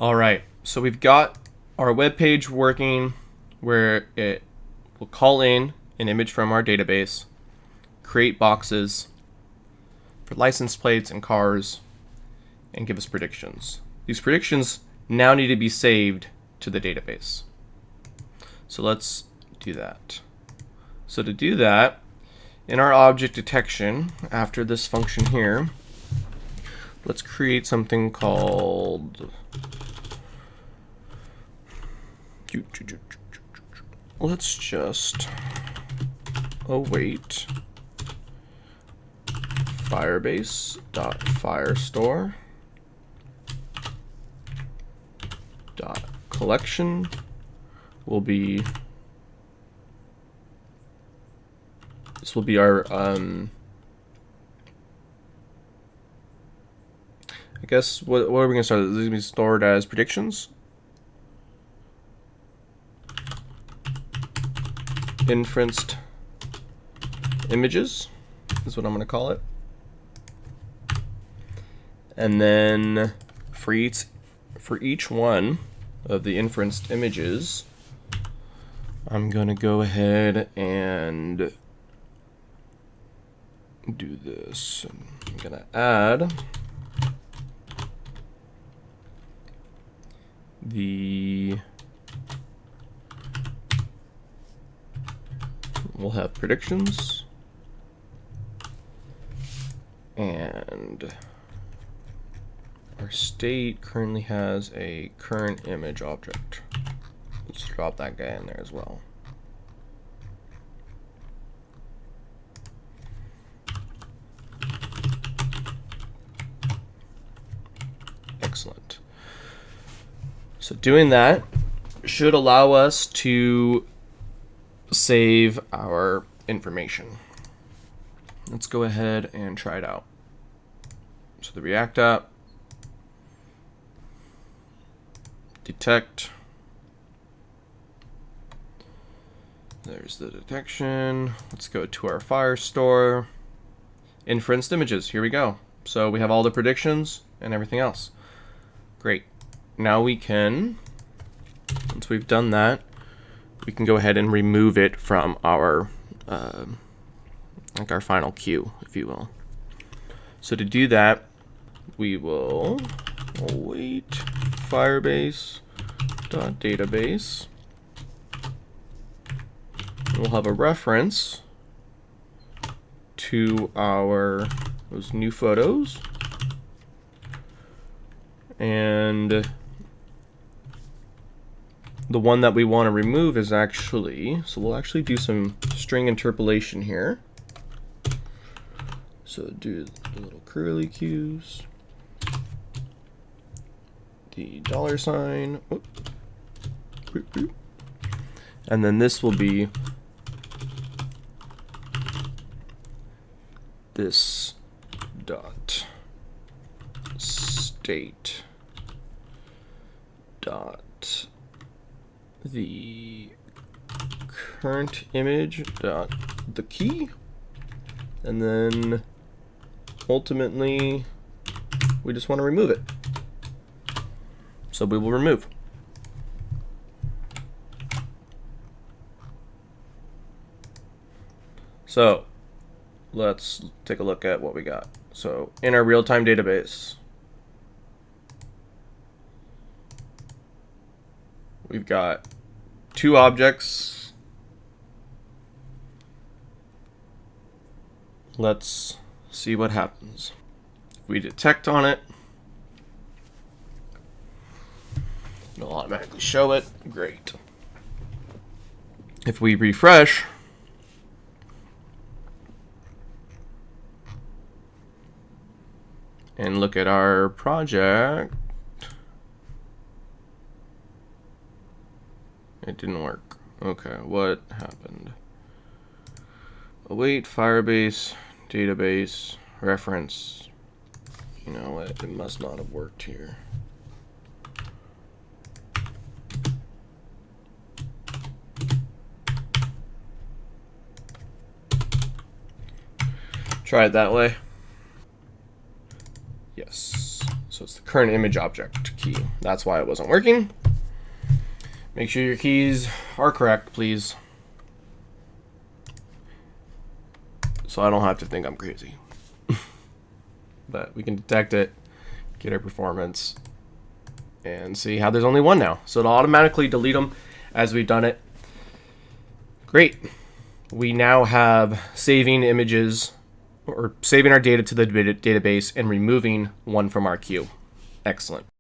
All right, so we've got our web page working where it will call in an image from our database, create boxes for license plates and cars, and give us predictions. These predictions now need to be saved to the database. So let's do that. So to do that, in our object detection, after this function here, let's create something called, let's just await firebase.firestore collection will be, this will be our I guess what are we gonna start? This is gonna be stored as predictions. Inferenced images is what I'm gonna call it. And then for each one of the inferenced images, I'm gonna go ahead and do this. I'm gonna add we'll have predictions and our state currently has a current image object. Let's drop that guy in there as well. Excellent. So doing that should allow us to save our information. Let's go ahead and try it out. So the React app, detect, there's the detection. Let's go to our Firestore, inferenced images, here we go. So we have all the predictions and everything else. Great. Now we can, once we've done that, we can go ahead and remove it from our like our final queue, if you will. So to do that, we will await firebase.database. We'll have a reference to those new photos, and the one that we want to remove is actually, so we'll actually do some string interpolation here. So do the little curly cues, the $, and then this will be this dot state dot the current image dot the key, and then ultimately we just want to remove it. So we will remove. So let's take a look at what we got. So in our real-time database, we've got 2 objects. Let's see what happens. If we detect on it, it'll automatically show it. Great. If we refresh, and look at our project, it didn't work. Okay, what happened? Await Firebase database reference. You know what? It must not have worked here. Try it that way. Yes. So it's the current image object key. key. That's why it wasn't working. Make sure your keys are correct, please. So I don't have to think I'm crazy. But we can detect it, get our performance, and see how there's only one now. So it'll automatically delete them as we've done it. Great. We now have saving images, or saving our data to the database and removing one from our queue. Excellent.